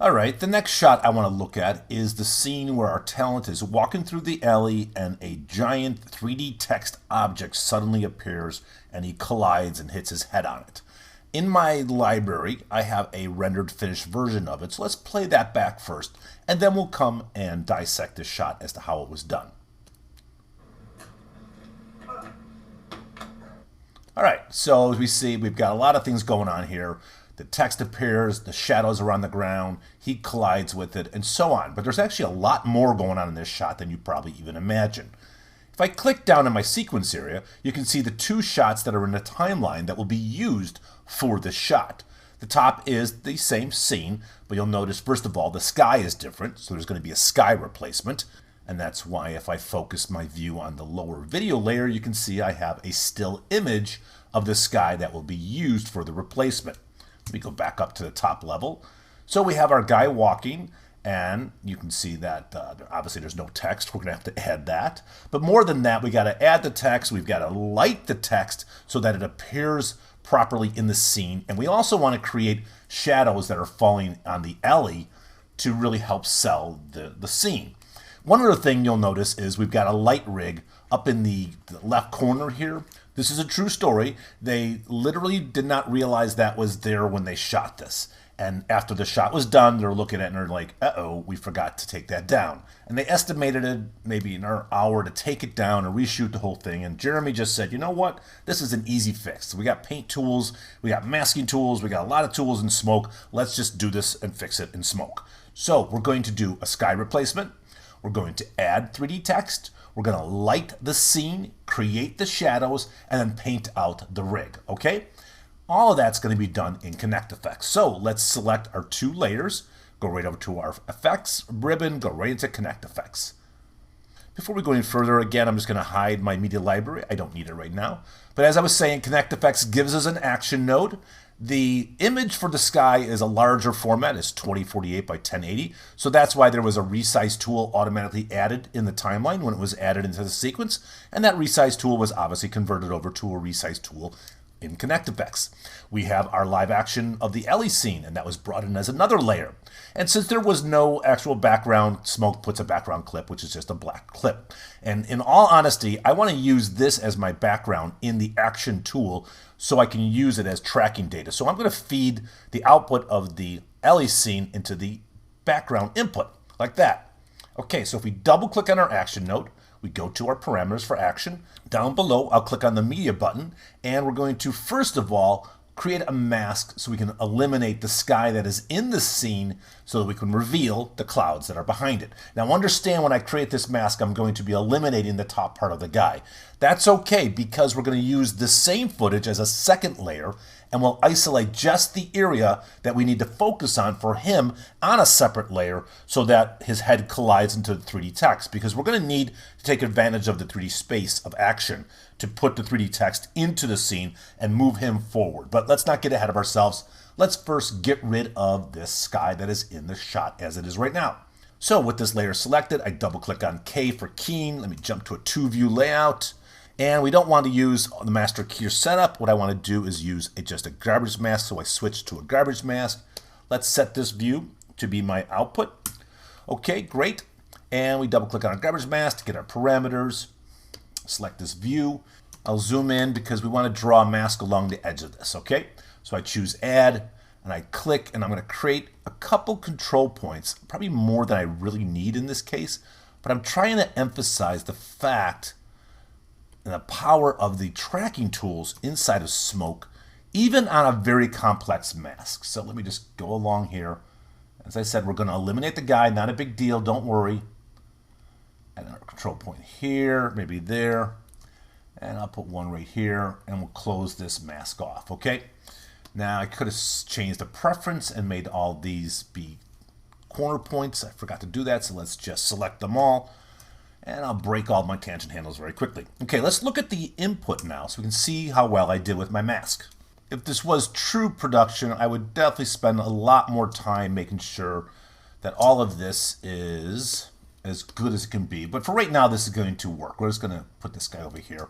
All right, the next shot I want to look at is the scene where our talent is walking through the alley and a giant 3D text object suddenly appears and he collides and hits his head on it. In my library, I have a rendered finished version of it, so let's play that back first, and then we'll come and dissect this shot as to how it was done. All right, so as we see, we've got a lot of things going on here. The text appears, the shadows are on the ground, he collides with it, and so on. But there's actually a lot more going on in this shot than you probably even imagine. If I click down in my sequence area, you can see the two shots that are in the timeline that will be used for this shot. The top is the same scene, but you'll notice, first of all, the sky is different, so there's going to be a sky replacement. And that's why if I focus my view on the lower video layer, you can see I have a still image of the sky that will be used for the replacement. Let me go back up to the top level. So we have our guy walking, and you can see that obviously there's no text. We're going to have to add that. But more than that, we got to add the text. We've got to light the text so that it appears properly in the scene. And we also want to create shadows that are falling on the alley to really help sell the scene. One other thing you'll notice is we've got a light rig up in the left corner here. This is a true story. They literally did not realize that was there when they shot this. And after the shot was done, they're looking at it and they're like, uh-oh, we forgot to take that down. And they estimated it maybe an hour to take it down and reshoot the whole thing. And Jeremy just said, you know what? This is an easy fix. We got paint tools, we got masking tools, we got a lot of tools in Smoke. Let's just do this and fix it in Smoke. So we're going to do a sky replacement. We're going to add 3D text. We're going to light the scene, create the shadows, and then paint out the rig, okay? All of that's going to be done in ConnectFX. So let's select our two layers, go right over to our effects ribbon, go right into ConnectFX. Before we go any further, again, I'm just going to hide my media library. I don't need it right now. But as I was saying, ConnectFX gives us an action node. The image for the sky is a larger format. It's 2048 by 1080. So that's why there was a resize tool automatically added in the timeline when it was added into the sequence. And that resize tool was obviously converted over to a resize tool in ConnectFX. We have our live action of the Ellie scene, and that was brought in as another layer. And since there was no actual background, Smoke puts a background clip, which is just a black clip. And in all honesty, I want to use this as my background in the action tool so I can use it as tracking data. So I'm going to feed the output of the Ellie scene into the background input, like that. Okay, so if we double click on our action node, we go to our parameters for action. Down below, I'll click on the media button, and we're going to, first of all, create a mask so we can eliminate the sky that is in the scene so that we can reveal the clouds that are behind it. Now understand, when I create this mask, I'm going to be eliminating the top part of the guy. That's okay, because we're going to use the same footage as a second layer, and we'll isolate just the area that we need to focus on for him on a separate layer so that his head collides into the 3D text, because we're going to need to take advantage of the 3D space of action to put the 3D text into the scene and move him forward. But let's not get ahead of ourselves. Let's first get rid of this sky that is in the shot as it is right now. So with this layer selected, I double click on K for keying. Let me jump to a 2-view layout. And we don't want to use the master keyer setup. What I want to do is use just a garbage mask, so I switch to a garbage mask. Let's set this view to be my output. Okay, great. And we double click on our garbage mask to get our parameters. Select this view. I'll zoom in because we want to draw a mask along the edge of this, okay? So I choose add, and I click, and I'm going to create a couple control points, probably more than I really need in this case, but I'm trying to emphasize the fact and the power of the tracking tools inside of Smoke, even on a very complex mask. So let me just go along here. As I said, we're going to eliminate the guy, not a big deal, don't worry. And our control point here, maybe there. And I'll put one right here, and we'll close this mask off, okay? Now I could have changed the preference and made all these be corner points. I forgot to do that, so let's just select them all. And I'll break all my tangent handles very quickly. Okay, let's look at the input now so we can see how well I did with my mask. If this was true production, I would definitely spend a lot more time making sure that all of this is as good as it can be. But for right now, this is going to work. We're just going to put this guy over here.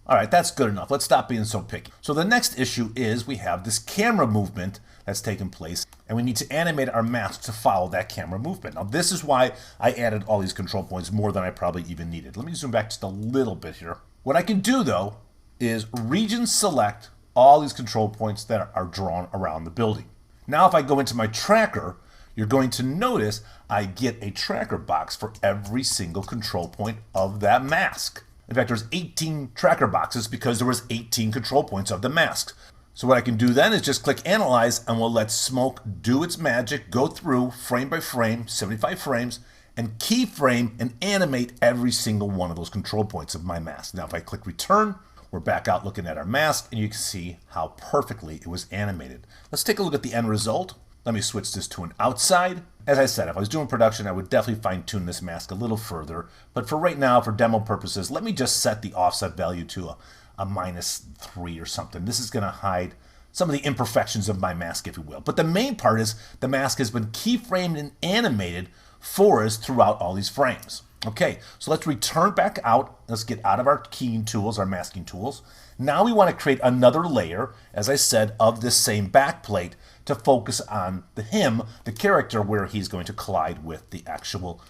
All right, that's good enough. Let's stop being so picky. So the next issue is we have this camera movement that's taken place, and we need to animate our mask to follow that camera movement. Now, this is why I added all these control points more than I probably even needed. Let me zoom back just a little bit here. What I can do, though, is region select all these control points that are drawn around the building. Now, if I go into my tracker, you're going to notice I get a tracker box for every single control point of that mask. In fact, there's 18 tracker boxes because there was 18 control points of the mask. So what I can do then is just click Analyze, and we'll let Smoke do its magic, go through frame by frame, 75 frames, and keyframe and animate every single one of those control points of my mask. Now, if I click Return, we're back out looking at our mask, and you can see how perfectly it was animated. Let's take a look at the end result. Let me switch this to an outside. As I said, if I was doing production, I would definitely fine-tune this mask a little further. But for right now, for demo purposes, let me just set the offset value to a -3 or something. This is going to hide some of the imperfections of my mask, if you will. But the main part is the mask has been keyframed and animated for us throughout all these frames. Okay, so let's return back out. Let's get out of our keying tools, our masking tools. Now we want to create another layer, as I said, of this same backplate to focus on the character, where he's going to collide with the actual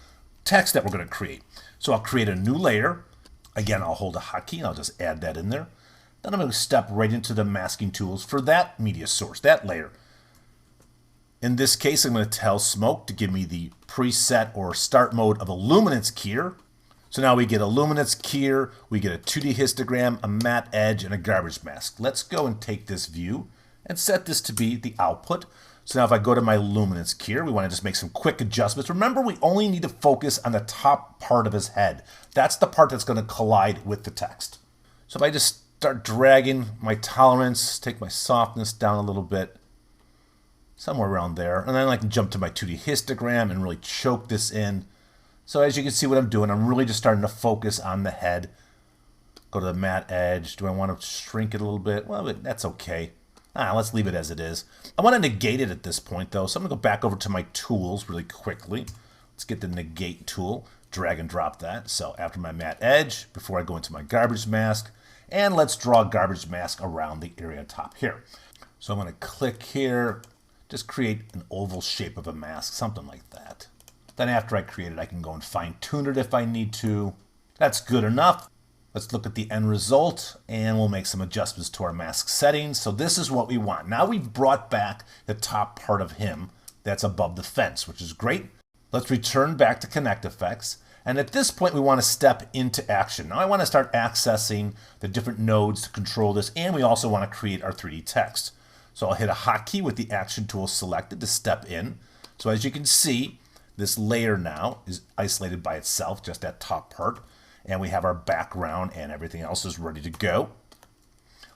text that we're going to create. So I'll create a new layer. Again, I'll hold a hotkey and I'll just add that in there. Then I'm going to step right into the masking tools for that media source, that layer. In this case, I'm going to tell Smoke to give me the preset or start mode of a luminance keyer. So now we get a luminance keyer, we get a 2D histogram, a matte edge, and a garbage mask. Let's go and take this view and set this to be the output. So now if I go to my luminance keyer, we want to just make some quick adjustments. Remember, we only need to focus on the top part of his head. That's the part that's going to collide with the text. So if I just start dragging my tolerance, take my softness down a little bit, somewhere around there, and then I can jump to my 2D histogram and really choke this in. So as you can see what I'm doing, I'm really just starting to focus on the head. Go to the matte edge. Do I want to shrink it a little bit? Well, that's okay. Let's leave it as it is. I want to negate it at this point, though, so I'm going to go back over to my tools really quickly. Let's get the negate tool, drag and drop that. So after my matte edge, before I go into my garbage mask, and let's draw a garbage mask around the area top here. So I'm going to click here, just create an oval shape of a mask, something like that. Then after I create it, I can go and fine-tune it if I need to. That's good enough. Let's look at the end result, and we'll make some adjustments to our mask settings. So this is what we want. Now we've brought back the top part of him that's above the fence, which is great. Let's return back to ConnectFX. And at this point, we want to step into action. Now I want to start accessing the different nodes to control this, and we also want to create our 3D text. So I'll hit a hotkey with the action tool selected to step in. So as you can see, this layer now is isolated by itself, just that top part. And we have our background and everything else is ready to go.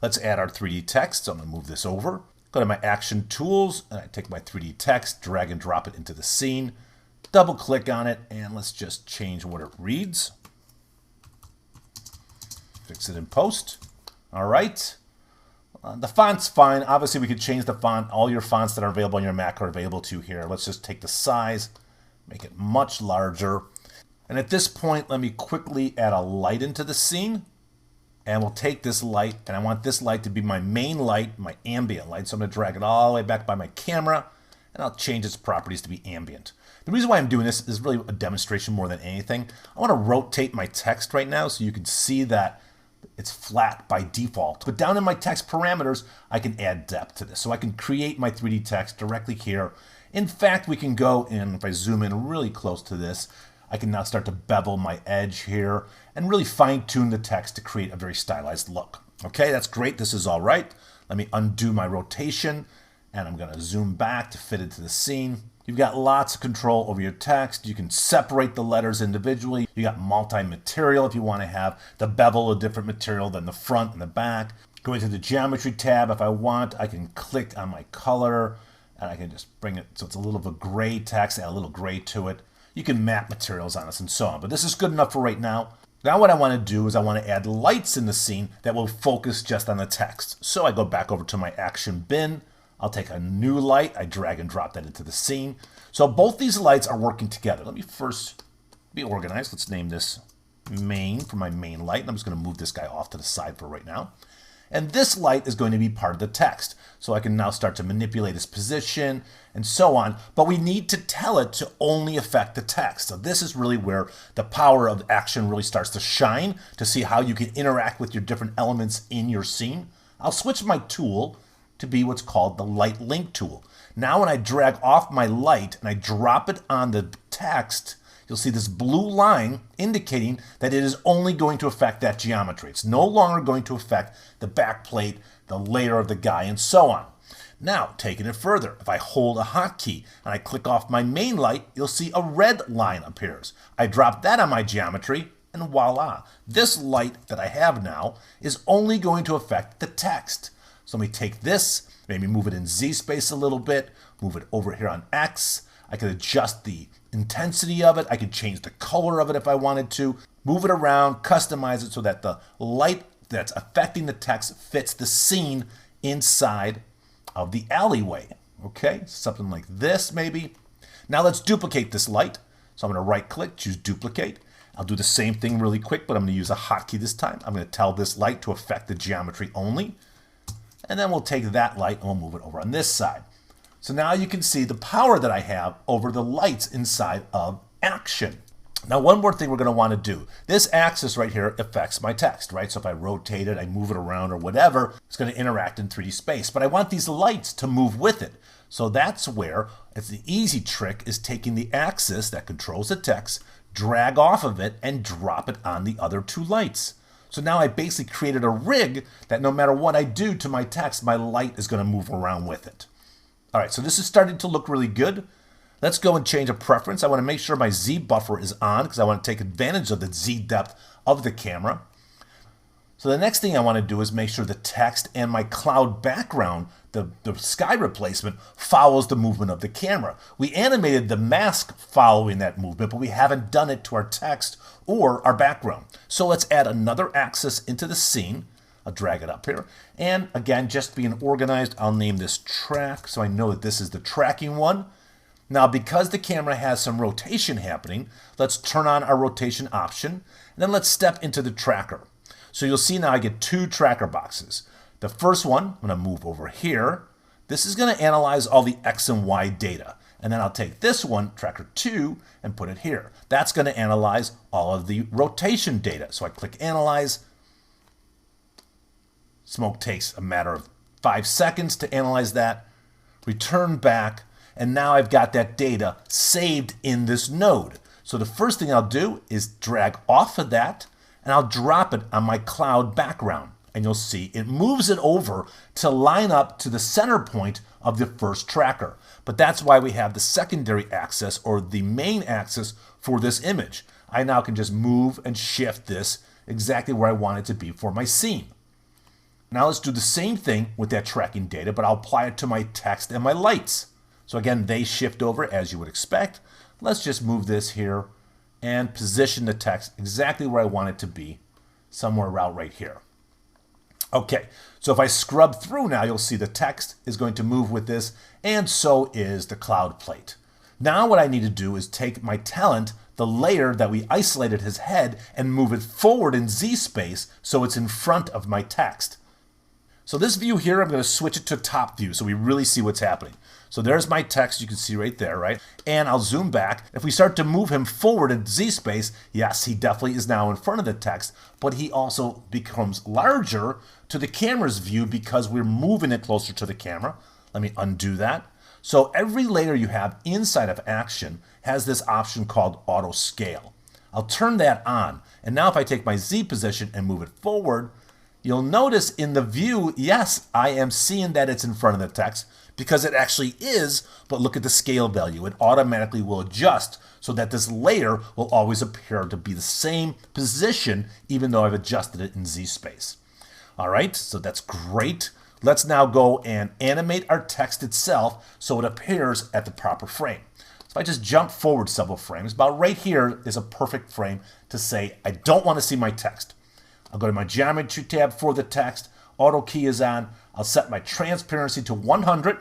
Let's add our 3D text. So I'm going to move this over. Go to my action tools, and I take my 3D text, drag and drop it into the scene. Double click on it, and let's just change what it reads. Fix it in post. All right. The font's fine. Obviously, we could change the font. All your fonts that are available on your Mac are available to here. Let's just take the size, make it much larger. And at this point, let me quickly add a light into the scene. And we'll take this light, and I want this light to be my main light, my ambient light. So I'm going to drag it all the way back by my camera, and I'll change its properties to be ambient. The reason why I'm doing this is really a demonstration more than anything. I want to rotate my text right now so you can see that it's flat by default. But down in my text parameters, I can add depth to this. So I can create my 3D text directly here. In fact, we can go in, if I zoom in really close to this, I can now start to bevel my edge here and really fine-tune the text to create a very stylized look. Okay, that's great. This is all right. Let me undo my rotation, and I'm going to zoom back to fit into the scene. You've got lots of control over your text. You can separate the letters individually. You got multi-material if you want to have the bevel of different material than the front and the back. Go into the geometry tab. If I want, I can click on my color, and I can just bring it so it's a little of a gray text, add a little gray to it. You can map materials on this and so on, but this is good enough for right now. Now what I want to do is I want to add lights in the scene that will focus just on the text. So I go back over to my action bin. I'll take a new light. I drag and drop that into the scene. So both these lights are working together. Let me first be organized. Let's name this main for my main light. And I'm just going to move this guy off to the side for right now. And this light is going to be part of the text. So I can now start to manipulate its position and so on. But we need to tell it to only affect the text. So this is really where the power of action really starts to shine, to see how you can interact with your different elements in your scene. I'll switch my tool to be what's called the light link tool. Now when I drag off my light and I drop it on the text, you'll see this blue line indicating that it is only going to affect that geometry. It's no longer going to affect the back plate, the layer of the guy, and so on. Now, taking it further, if I hold a hotkey and I click off my main light, you'll see a red line appears. I drop that on my geometry, and voila. This light that I have now is only going to affect the text. So let me take this, maybe move it in Z space a little bit, move it over here on X. I can adjust the intensity of it. I can change the color of it if I wanted to. Move it around, customize it so that the light that's affecting the text fits the scene inside of the alleyway. Okay, something like this maybe. Now let's duplicate this light. So I'm going to right click, choose duplicate. I'll do the same thing really quick, but I'm going to use a hotkey this time. I'm going to tell this light to affect the geometry only. And then we'll take that light and we'll move it over on this side. So now you can see the power that I have over the lights inside of action. Now, one more thing we're going to want to do. This axis right here affects my text, right? So if I rotate it, I move it around or whatever, it's going to interact in 3D space. But I want these lights to move with it. So that's where it's the easy trick is taking the axis that controls the text, drag off of it, and drop it on the other two lights. So now I basically created a rig that no matter what I do to my text, my light is going to move around with it. All right, so this is starting to look really good. Let's go and change a preference. I want to make sure my Z buffer is on because I want to take advantage of the Z depth of the camera. So the next thing I want to do is make sure the text and my cloud background, the sky replacement, follows the movement of the camera. We animated the mask following that movement, but we haven't done it to our text or our background. So let's add another axis into the scene. I'll drag it up here. And again, just being organized, I'll name this track so I know that this is the tracking one. Now, because the camera has some rotation happening, let's turn on our rotation option, and then let's step into the tracker. So you'll see now I get two tracker boxes. The first one, I'm going to move over here. This is going to analyze all the X and Y data. And then I'll take this one, tracker 2, and put it here. That's going to analyze all of the rotation data. So I click Analyze. Smoke takes a matter of 5 seconds to analyze that. Return back. And now I've got that data saved in this node. So the first thing I'll do is drag off of that, and I'll drop it on my cloud background. And you'll see it moves it over to line up to the center point of the first tracker. But that's why we have the secondary axis or the main axis for this image. I now can just move and shift this exactly where I want it to be for my scene. Now let's do the same thing with that tracking data, but I'll apply it to my text and my lights. So again, they shift over as you would expect. Let's just move this here and position the text exactly where I want it to be, somewhere around right here. Okay, so if I scrub through now, you'll see the text is going to move with this, and so is the cloud plate. Now what I need to do is take my talent, the layer that we isolated his head, and move it forward in Z space so it's in front of my text. So this view here, I'm going to switch it to top view so we really see what's happening. So there's my text, you can see right there, right? And I'll zoom back. If we start to move him forward in Z space, yes, he definitely is now in front of the text, but he also becomes larger to the camera's view because we're moving it closer to the camera. Let me undo that. So every layer you have inside of Action has this option called Auto Scale. I'll turn that on. And now if I take my Z position and move it forward, you'll notice in the view, yes, I am seeing that it's in front of the text because it actually is, but look at the scale value. It automatically will adjust so that this layer will always appear to be the same position even though I've adjusted it in Z space. All right, so that's great. Let's now go and animate our text itself so it appears at the proper frame. So if I just jump forward several frames, about right here is a perfect frame to say I don't want to see my text. I'll go to my Geometry tab for the text. Auto key is on. I'll set my transparency to 100.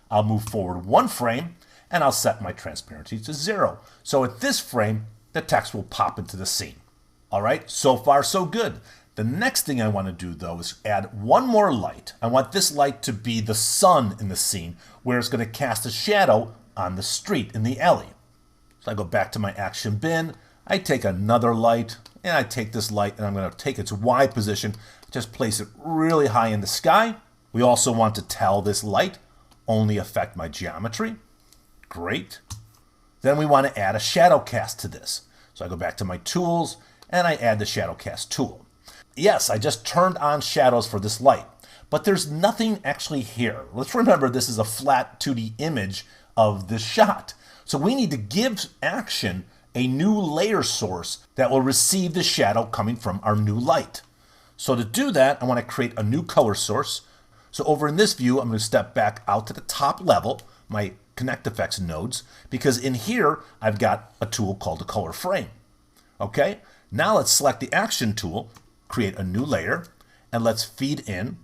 I'll move forward one frame, and I'll set my transparency to 0. So at this frame, the text will pop into the scene. All right, so far so good. The next thing I want to do though is add one more light. I want this light to be the sun in the scene where it's going to cast a shadow on the street in the alley. So I go back to my action bin, I take another light, and I take this light and I'm going to take its Y position, just place it really high in the sky. We also want to tell this light only affect my geometry. Great. Then we want to add a shadow cast to this. So I go back to my tools and I add the shadow cast tool. Yes, I just turned on shadows for this light, but there's nothing actually here. Let's remember this is a flat 2D image of this shot. So we need to give action a new layer source that will receive the shadow coming from our new light. So to do that, I want to create a new color source. So over in this view, I'm going to step back out to the top level, my ConnectFX nodes, because in here, I've got a tool called the color frame. Okay, now let's select the action tool, create a new layer, and let's feed in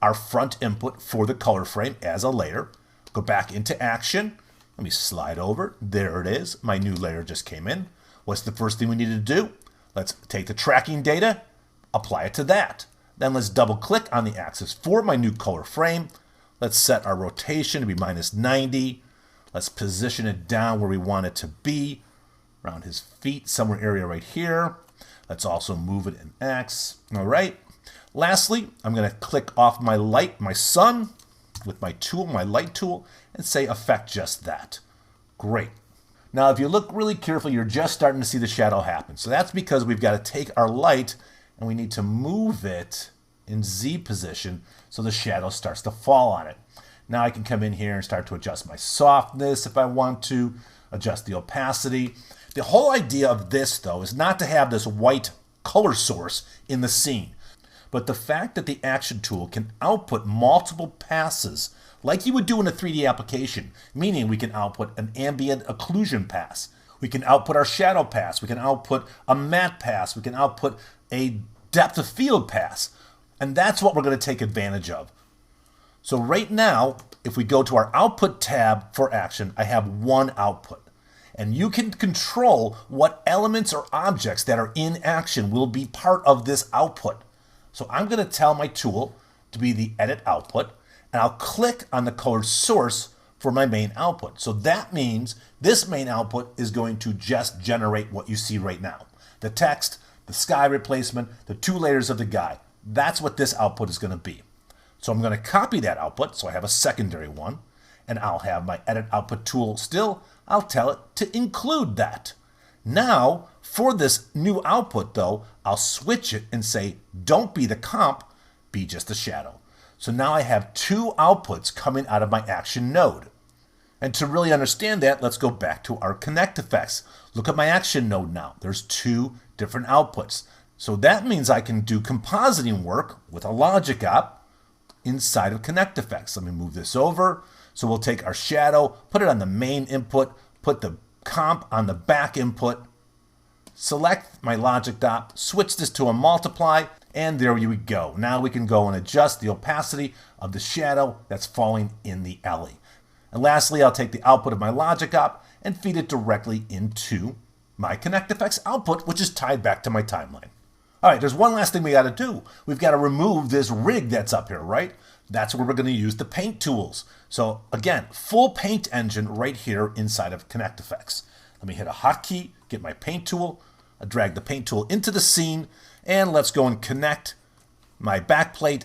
our front input for the color frame as a layer. Go back into action. Let me slide over. There it is. My new layer just came in. What's the first thing we need to do? Let's take the tracking data, apply it to that. Then let's double click on the axis for my new color frame. Let's set our rotation to be -90. Let's position it down where we want it to be, around his feet, somewhere area right here. Let's also move it in X. All right. Lastly, I'm going to click off my light, my sun, with my tool, my light tool, and say affect just that. Great. Now, if you look really carefully, you're just starting to see the shadow happen. So that's because we've got to take our light and we need to move it in Z position so the shadow starts to fall on it. Now I can come in here and start to adjust my softness if I want to, adjust the opacity. The whole idea of this, though, is not to have this white color source in the scene, but the fact that the action tool can output multiple passes like you would do in a 3D application, meaning we can output an ambient occlusion pass. We can output our shadow pass. We can output a matte pass. We can output a depth of field pass. And that's what we're going to take advantage of. So right now, if we go to our output tab for action, I have one output. And you can control what elements or objects that are in action will be part of this output. So I'm going to tell my tool to be the edit output, and I'll click on the color source for my main output. So that means this main output is going to just generate what you see right now. The text, the sky replacement, the two layers of the guy. That's what this output is going to be. So I'm going to copy that output, so I have a secondary one, and I'll have my edit output tool still. I'll tell it to include that. Now, for this new output though, I'll switch it and say, don't be the comp, be just a shadow. So now I have two outputs coming out of my action node. And to really understand that, let's go back to our ConnectFX. Look at my action node now. There's two different outputs. So that means I can do compositing work with a logic op inside of ConnectFX. Let me move this over. So we'll take our shadow, put it on the main input, put the comp on the back input, select my logic dot, switch this to a multiply, and there we go. Now we can go and adjust the opacity of the shadow that's falling in the alley. And lastly, I'll take the output of my logic op and feed it directly into my ConnectFX output, which is tied back to my timeline. All right, there's one last thing we got to do. We've got to remove this rig that's up here, right? That's where we're going to use the paint tools. So again, full paint engine right here inside of ConnectFX. Let me hit a hotkey, get my paint tool, I drag the paint tool into the scene, and let's go and connect my backplate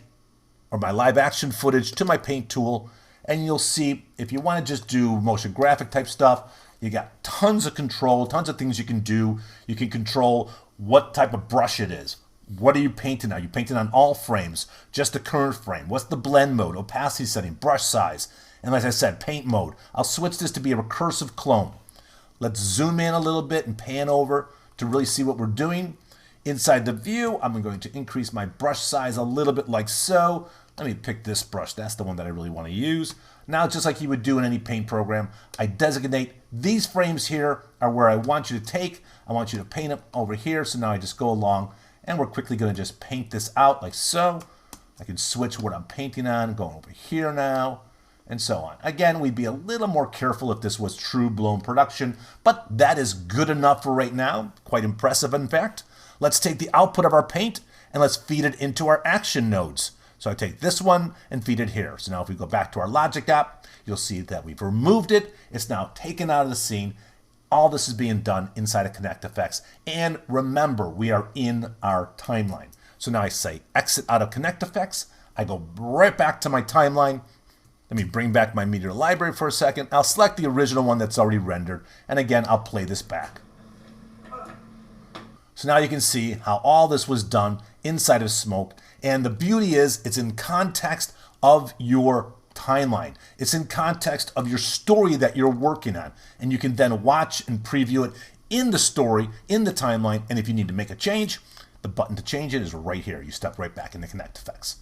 or my live action footage to my paint tool. And you'll see if you want to just do motion graphic type stuff, you got tons of control, tons of things you can do. You can control what type of brush it is. What are you painting on? Are you painting on all frames? Just the current frame? What's the blend mode, opacity setting, brush size? And like I said, paint mode. I'll switch this to be a recursive clone. Let's zoom in a little bit and pan over to really see what we're doing. Inside the view, I'm going to increase my brush size a little bit like so. Let me pick this brush. That's the one that I really want to use. Now, just like you would do in any paint program, I designate these frames here are where I want you to take. I want you to paint them over here. So now I just go along and we're quickly going to just paint this out like so. I can switch what I'm painting on, going over here now, and so on. Again, we'd be a little more careful if this was true blown production, but that is good enough for right now. Quite impressive, in fact. Let's take the output of our paint and let's feed it into our action nodes. So I take this one and feed it here. So now if we go back to our Logic app, you'll see that we've removed it. It's now taken out of the scene. All this is being done inside of ConnectFX. And remember, we are in our timeline. So now I say exit out of ConnectFX. I go right back to my timeline. Let me bring back my media library for a second. I'll select the original one that's already rendered. And again, I'll play this back. So now you can see how all this was done inside of Smoke. And the beauty is it's in context of your timeline. It's in context of your story that you're working on. And you can then watch and preview it in the story, in the timeline. And if you need to make a change, the button to change it is right here. You step right back into ConnectFX.